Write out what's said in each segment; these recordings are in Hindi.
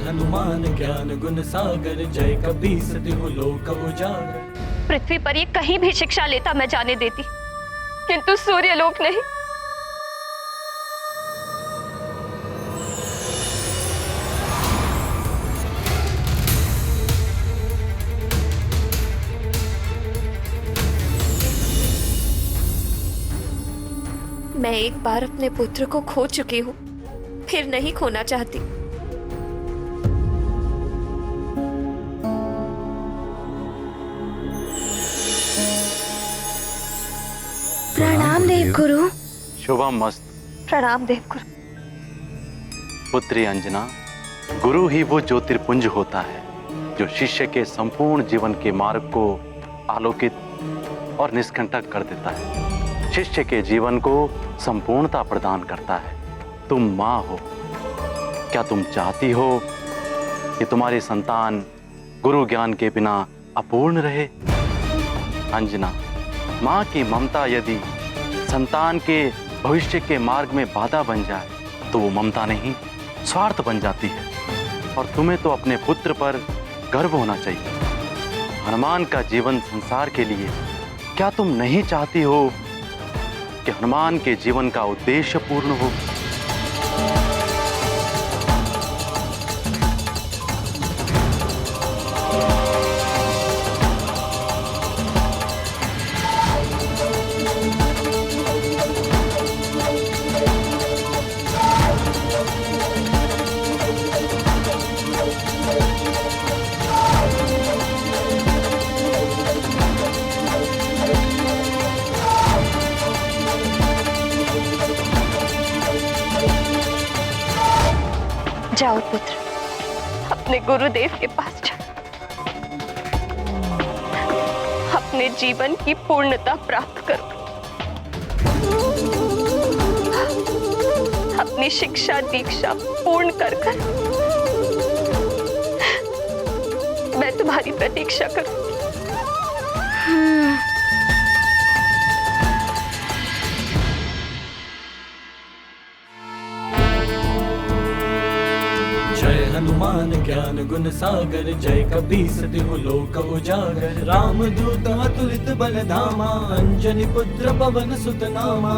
हनुमान ज्ञान गुण सागर, जय कपीस तिहु लोक उजागर। पृथ्वी पर ये कहीं भी शिक्षा लेता मैं जाने देती, किंतु सूर्यलोक नहीं। मैं एक बार अपने पुत्र को खो चुकी हूँ, फिर नहीं खोना चाहती। प्रणाम देवगुरु। शुभम मस्त। प्रणाम देवगुरु। पुत्री अंजना, गुरु ही वो ज्योतिर्पुंज होता है जो शिष्य के संपूर्ण जीवन के मार्ग को आलोकित और निष्कंटक कर देता है, शिष्य के जीवन को संपूर्णता प्रदान करता है। तुम माँ हो, क्या तुम चाहती हो कि तुम्हारी संतान गुरु ज्ञान के बिना अपूर्ण रहे? अंजना, माँ की ममता यदि संतान के भविष्य के मार्ग में बाधा बन जाए तो वो ममता नहीं, स्वार्थ बन जाती है। और तुम्हें तो अपने पुत्र पर गर्व होना चाहिए। हनुमान का जीवन संसार के लिए, क्या तुम नहीं चाहती हो कि हनुमान के जीवन का उद्देश्य पूर्ण हो? जाओ पुत्र, अपने गुरुदेव के पास जाओ, अपने जीवन की पूर्णता प्राप्त करो। अपनी शिक्षा दीक्षा पूर्ण कर मैं तुम्हारी प्रतीक्षा करूं। जय हनुमान ज्ञान गुण सागर, जय कपीस तिहु लोक उजागर। राम दूत अतुलित बल धामा, अंजनी पुत्र पवन सुत नामा।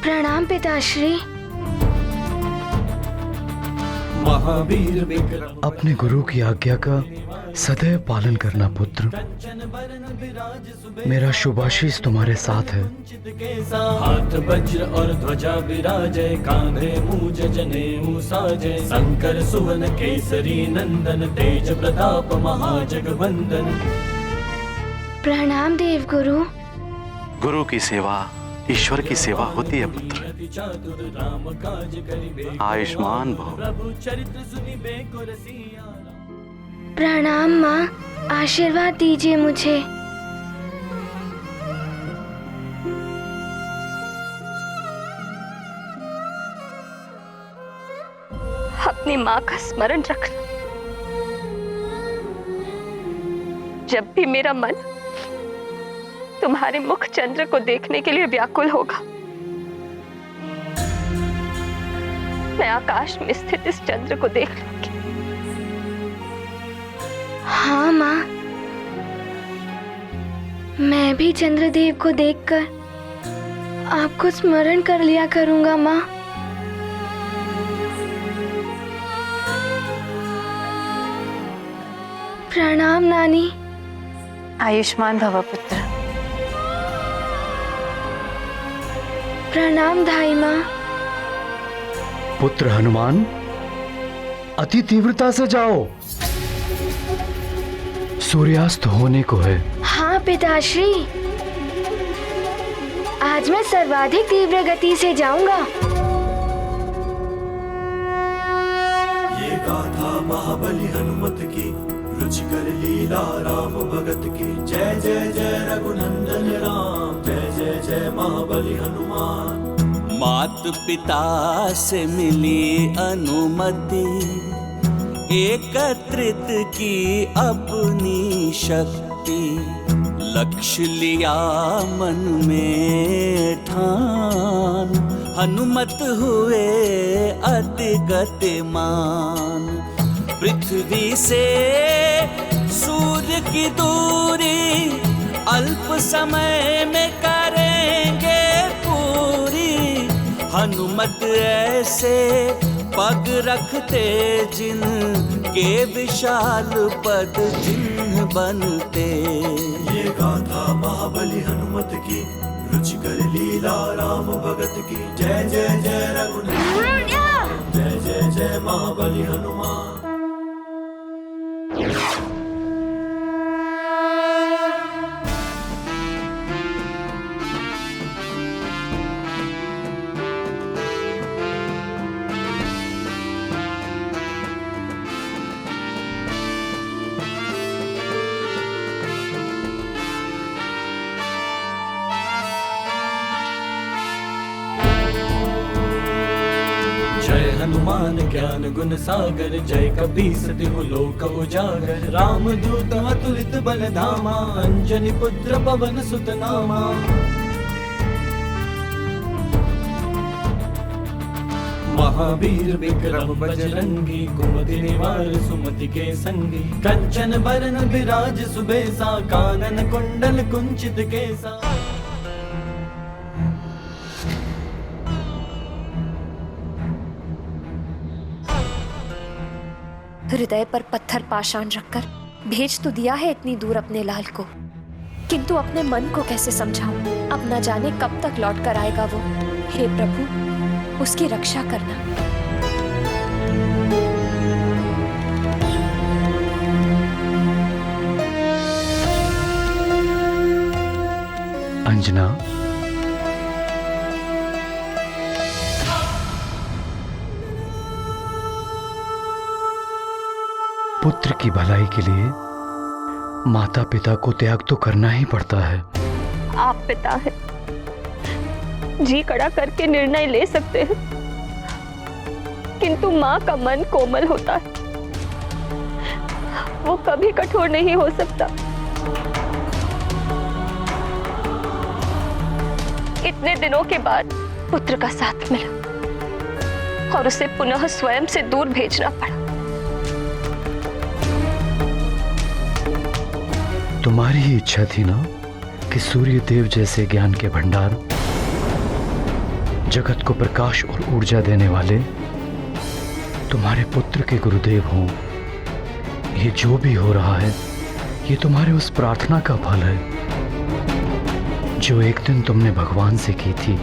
प्रणाम पिताश्री। महावीर विक्रम अपने गुरु की आज्ञा का सदैव पालन करना पुत्र। मेरा शुभाशीष तुम्हारे साथ है। हाथ वज्र और ध्वजा विराजय, कांधे मूज जनेऊ साजय। शंकर सुवन केसरी नंदन, तेज प्रताप महाजगवंदन। प्रणाम देवगुरु। गुरु की सेवा ईश्वर की सेवा होती है पुत्र। आयुष्मान भव। प्रणाम माँ, आशीर्वाद दीजिए मुझे। अपनी माँ का स्मरण रखना। जब भी मेरा मन तुम्हारे मुख चंद्र को देखने के लिए व्याकुल होगा, मैं आकाश में स्थित इस चंद्र को देख लूंगी। हाँ माँ, मैं भी चंद्रदेव को देखकर आपको स्मरण कर लिया करूंगा माँ। प्रणाम नानी। आयुष्मान भव पुत्र। प्रणाम धाई माँ। पुत्र हनुमान, अति तीव्रता से जाओ, सूर्यास्त होने को है। हाँ पिताश्री, आज मैं सर्वाधिक तीव्र गति से जाऊंगा। ये गाथा महाबली हनुमत की, रुचिकर लीला राम भगत की। जय जय जय रघुनंदन राम, जय जय जय महाबली हनुमान। मात पिता से मिली अनुमति, एकत्रित की अपनी शक्ति। लक्ष्य लिया मन में ठान, हनुमत हुए अति गतिमान। पृथ्वी से सूर्य की दूरी अल्प समय में करेंगे पूरी। हनुमत ऐसे पग रखते जिन के विशाल पद चिन्ह बनते। ये गाथा महाबली हनुमत की, रुचिकर लीला राम भगत की। जय जय जय रघुनंदन, जय जय जय महाबली हनुमान। जय हनुमान ज्ञान गुण सागर, जय कपीस तिहु लोक उजागर। राम दूत अतुलित बल धामा, अंजनी पुत्र पवन सुत नामा। महावीर विक्रम बजरंगी, कुमति निवार सुमति के संगी। कंचन बरन विराज सुबेसा, कानन कुंडल कुंचित केसा। हृदय पर पत्थर पाषाण रखकर भेज तो दिया है इतनी दूर अपने लाल को, किंतु अपने मन को कैसे समझाऊं? अब न जाने कब तक लौट कर आएगा वो। हे प्रभु, उसकी रक्षा करना। अंजना, पुत्र की भलाई के लिए माता पिता को त्याग तो करना ही पड़ता है। आप पिता हैं, जी कड़ा करके निर्णय ले सकते हैं, किंतु माँ का मन कोमल होता है, वो कभी कठोर नहीं हो सकता। इतने दिनों के बाद पुत्र का साथ मिला और उसे पुनः स्वयं से दूर भेजना पड़ा। तुम्हारी ही इच्छा थी ना कि सूर्य देव जैसे ज्ञान के भंडार, जगत को प्रकाश और ऊर्जा देने वाले तुम्हारे पुत्र के गुरुदेव हों। ये जो भी हो रहा है, ये तुम्हारे उस प्रार्थना का फल है जो एक दिन तुमने भगवान से की थी।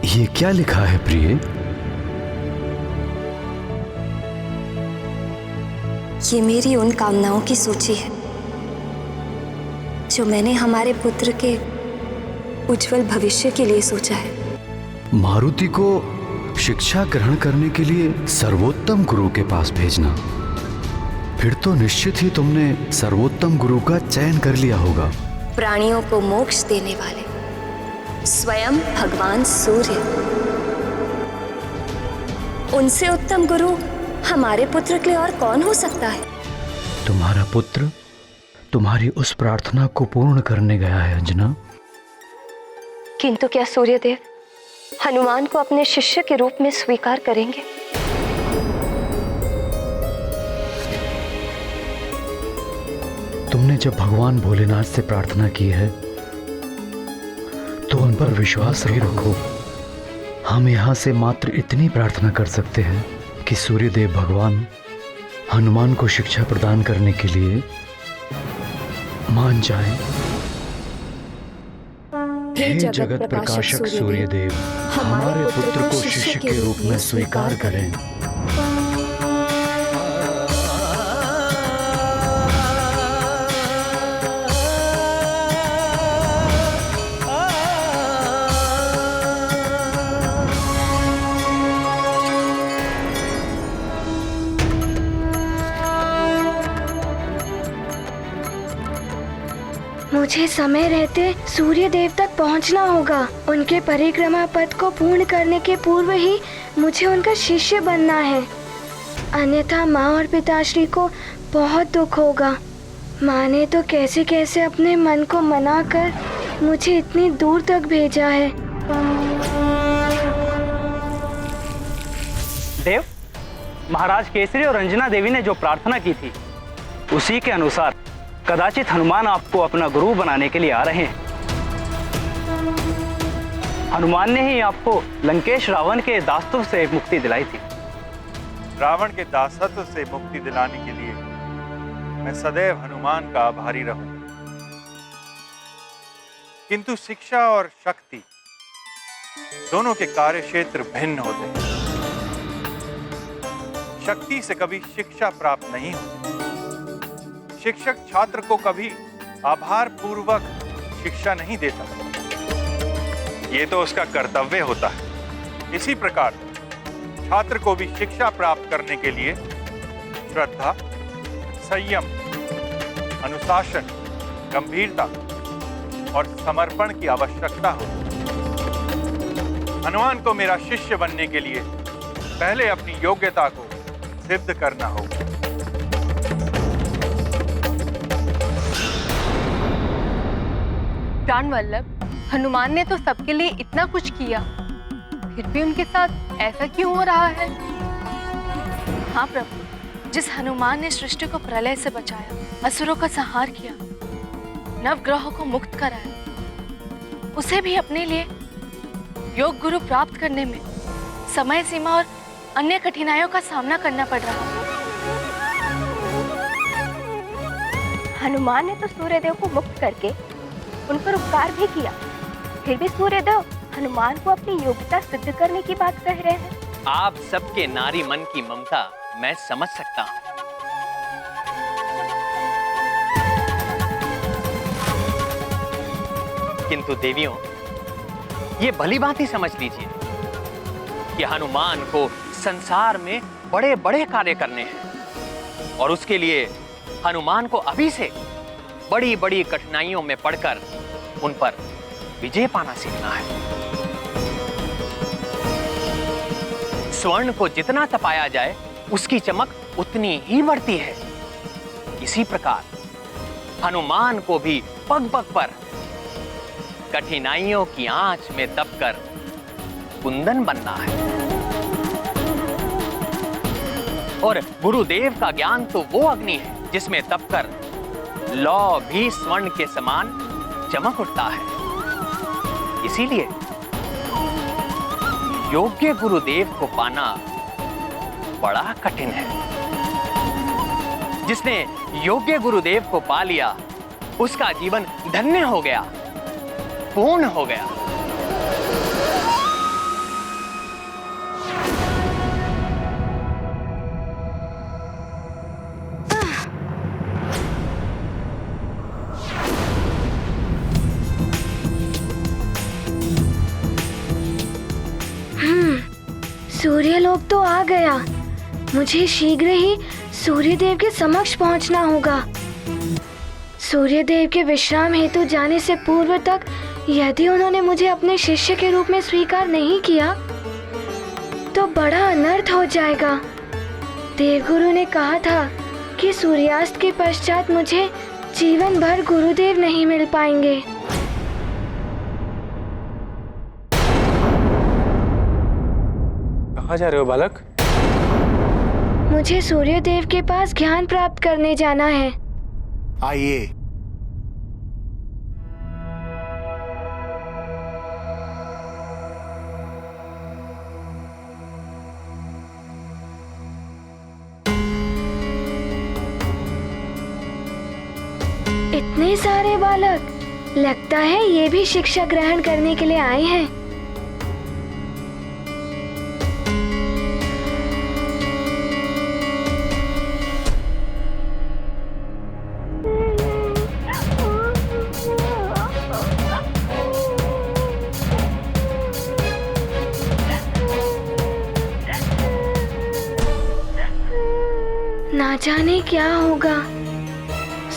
ये क्या लिखा है प्रिय? ये मेरी उन कामनाओं की सूची है जो मैंने हमारे पुत्र के उज्जवल भविष्य के लिए सोचा है। मारुति को शिक्षा ग्रहण करने के लिए सर्वोत्तम गुरु के पास भेजना, फिर तो निश्चित ही तुमने सर्वोत्तम गुरु का चयन कर लिया होगा। प्राणियों को मोक्ष देने वाले स्वयं भगवान सूर्य, उनसे उत्तम गुरु हमारे पुत्र के लिए और कौन हो सकता है? तुम्हारा पुत्र तुम्हारी उस प्रार्थना को पूर्ण करने गया है अंजना। किंतु क्या सूर्यदेव हनुमान को अपने शिष्य के रूप में स्वीकार करेंगे? तुमने जब भगवान भोलेनाथ से प्रार्थना की है तो उन पर विश्वास ही रखो। हम यहां से मात्र इतनी प्रार्थना कर सकते हैं कि सूर्यदेव भगवान हनुमान को शिक्षा प्रदान करने के लिए मान जाए। हे जगत प्रकाशक सूर्यदेव, हमारे पुत्र को शिष्य के रूप में स्वीकार करें। मुझे समय रहते सूर्य देव तक पहुंचना होगा। उनके परिक्रमा पथ को पूर्ण करने के पूर्व ही मुझे उनका शिष्य बनना है, अन्यथा माँ और पिताश्री को बहुत दुख होगा। माँ ने तो कैसे कैसे अपने मन को मनाकर मुझे इतनी दूर तक भेजा है। देव, महाराज केसरी और अंजना देवी ने जो प्रार्थना की थी उसी के अनुसार कदाचित हनुमान आपको अपना गुरु बनाने के लिए आ रहे हैं। हनुमान ने ही आपको लंकेश रावण के दासत्व से मुक्ति दिलाई थी। रावण के दासत्व से मुक्ति दिलाने के लिए मैं सदैव हनुमान का आभारी रहूं। किंतु शिक्षा और शक्ति दोनों के कार्य क्षेत्र भिन्न होते हैं। शक्ति से कभी शिक्षा प्राप्त नहीं होती। शिक्षक छात्र को कभी आभार पूर्वक शिक्षा नहीं देता, ये तो उसका कर्तव्य होता है। इसी प्रकार छात्र को भी शिक्षा प्राप्त करने के लिए श्रद्धा, संयम, अनुशासन, गंभीरता और समर्पण की आवश्यकता होती है। हनुमान को मेरा शिष्य बनने के लिए पहले अपनी योग्यता को सिद्ध करना होगा। प्राणवल्लभ, हनुमान ने तो सबके लिए इतना कुछ किया, फिर भी उनके साथ ऐसा क्यों हो रहा है? हाँ प्रभु, जिस हनुमान ने सृष्टि को प्रलय से बचाया, असुरों का संहार किया, नवग्रहों को मुक्त कराया, उसे भी अपने लिए योग गुरु प्राप्त करने में समय सीमा और अन्य कठिनाइयों का सामना करना पड़ रहा है। हनुमान ने तो सूर्यदेव को मुक्त करके उन पर उपकार भी किया, फिर भी सूर्यदेव हनुमान को अपनी योग्यता सिद्ध करने की बात कह रहे हैं। आप सबके नारी मन की ममता मैं समझ सकता हूं, किंतु देवियों, ये भली भांति समझ लीजिए कि हनुमान को संसार में बड़े बड़े कार्य करने हैं और उसके लिए हनुमान को अभी से बड़ी बड़ी कठिनाइयों में पड़कर उन पर विजय पाना सीखना है। स्वर्ण को जितना तपाया जाए उसकी चमक उतनी ही बढ़ती है। इसी प्रकार हनुमान को भी पग पग पर कठिनाइयों की आंच में दबकर कुंदन बनना है। और गुरुदेव का ज्ञान तो वो अग्नि है जिसमें दबकर लौ भी स्वर्ण के समान चमक उठता है। इसीलिए योग्य गुरुदेव को पाना बड़ा कठिन है। जिसने योग्य गुरुदेव को पा लिया उसका जीवन धन्य हो गया, पूर्ण हो गया। सूर्यलोक तो आ गया। मुझे शीघ्र ही सूर्यदेव के समक्ष पहुंचना होगा। सूर्यदेव के विश्राम हेतु जाने से पूर्व तक यदि उन्होंने मुझे अपने शिष्य के रूप में स्वीकार नहीं किया तो बड़ा अनर्थ हो जाएगा। देवगुरु ने कहा था कि सूर्यास्त के पश्चात मुझे जीवन भर गुरुदेव नहीं मिल पाएंगे। कहाँ जा रहे हो बालक? मुझे सूर्यदेव के पास ज्ञान प्राप्त करने जाना है। आइए। इतने सारे बालक, लगता है ये भी शिक्षा ग्रहण करने के लिए आए हैं। ना जाने क्या होगा।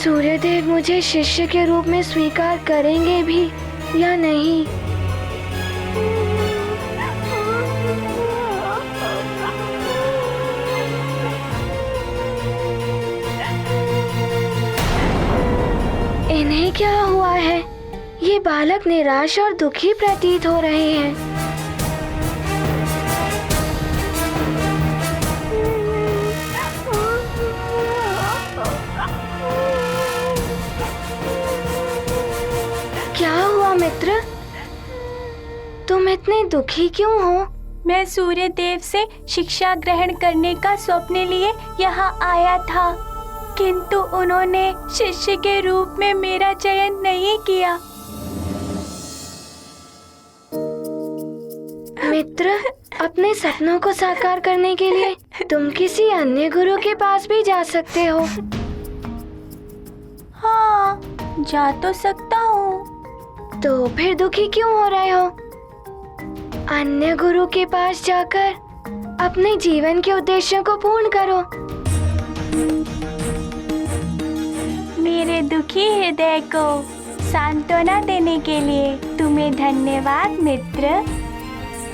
सूर्यदेव मुझे शिष्य के रूप में स्वीकार करेंगे भी या नहीं? इन्हें क्या हुआ है? ये बालक निराश और दुखी प्रतीत हो रहे हैं। क्या हुआ मित्र? तुम इतने दुखी क्यों हो? मैं सूर्य देव से शिक्षा ग्रहण करने का स्वप्न लिए यहाँ आया था, किंतु उन्होंने शिष्य के रूप में मेरा चयन नहीं किया। मित्र, अपने सपनों को साकार करने के लिए तुम किसी अन्य गुरु के पास भी जा सकते हो। हाँ, जा तो सकता हूँ। तो फिर दुखी क्यों हो रहे हो? अन्य गुरु के पास जाकर अपने जीवन के उद्देश्यों को पूर्ण करो। मेरे दुखी हृदय को सांत्वना देने के लिए तुम्हें धन्यवाद मित्र।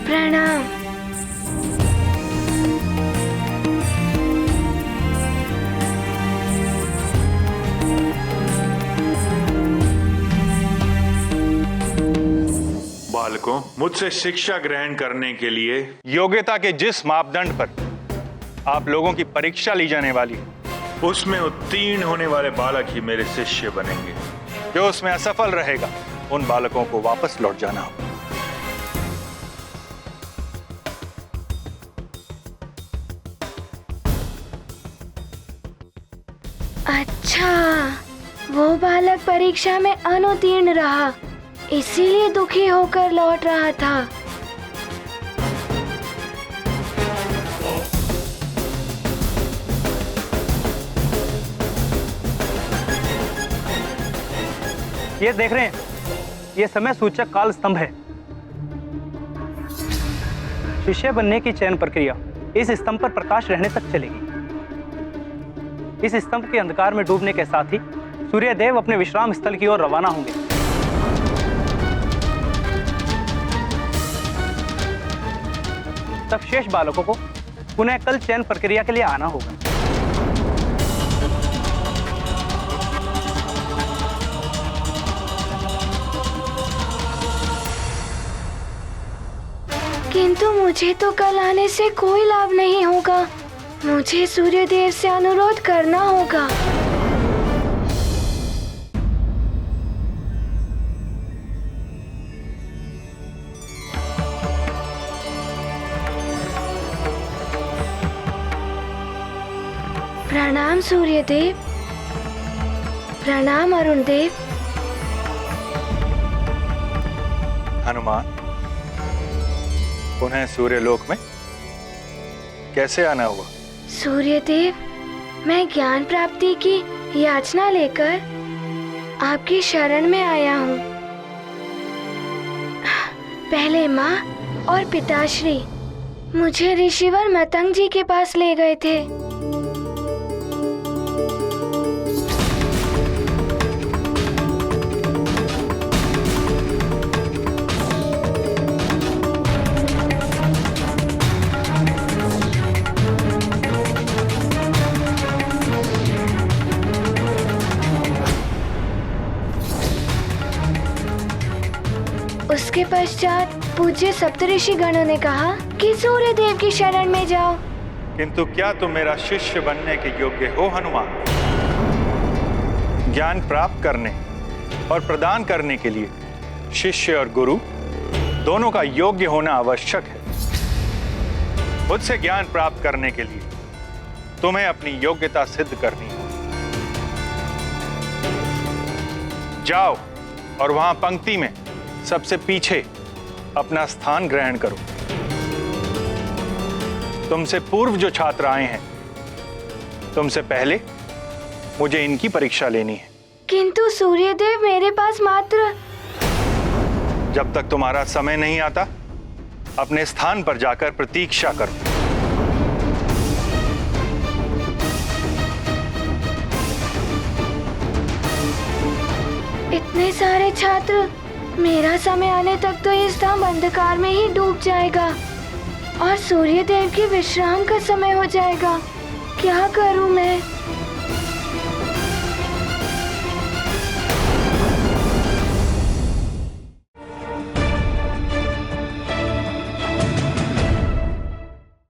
प्रणाम। बालकों, मुझसे शिक्षा ग्रहण करने के लिए योग्यता के जिस मापदंड पर आप लोगों की परीक्षा ली जाने वाली है, उसमें उत्तीर्ण होने वाले बालक ही मेरे शिष्य बनेंगे। जो उसमें असफल रहेगा, उन बालकों को वापस लौट जाना होगा। अच्छा, वो बालक परीक्षा में अनुत्तीर्ण रहा, इसीलिए दुखी होकर लौट रहा था। ये देख रहे हैं, ये समय सूचक काल स्तंभ है। शिष्य बनने की चयन प्रक्रिया इस स्तंभ पर प्रकाश रहने तक चलेगी। इस स्तंभ के अंधकार में डूबने के साथ ही सूर्यदेव अपने विश्राम स्थल की ओर रवाना होंगे। तब शेष बालकों को पुनः कल चयन प्रक्रिया के लिए आना होगा। किंतु मुझे तो कल आने से कोई लाभ नहीं होगा। मुझे सूर्यदेव से अनुरोध करना होगा। प्रणाम सूर्यदेव। प्रणाम अरुण देव। हनुमान, पुनः सूर्यलोक में कैसे आना हुआ? सूर्यदेव, मैं ज्ञान प्राप्ति की याचना लेकर आपकी शरण में आया हूँ। पहले माँ और पिताश्री मुझे ऋषिवर मतंग जी के पास ले गए थे। उसके पश्चात पूज्य सप्तऋषि गणों ने कहा कि सूर्य देव की शरण में जाओ। किंतु क्या तुम मेरा शिष्य बनने के योग्य हो हनुमान? ज्ञान प्राप्त करने और प्रदान करने के लिए शिष्य और गुरु दोनों का योग्य होना आवश्यक है। मुझसे ज्ञान प्राप्त करने के लिए तुम्हें अपनी योग्यता सिद्ध करनी है। जाओ और वहां पंक्ति में सबसे पीछे अपना स्थान ग्रहण करो। तुमसे पूर्व जो छात्र आए हैं, तुमसे पहले मुझे इनकी परीक्षा लेनी है। किंतु सूर्यदेव, मेरे पास मात्र... जब तक तुम्हारा समय नहीं आता, अपने स्थान पर जाकर प्रतीक्षा करो। इतने सारे छात्र, मेरा समय आने तक तो ये स्तंभ अंधकार में ही डूब जाएगा और सूर्य देव के विश्राम का समय हो जाएगा। क्या करूं मैं?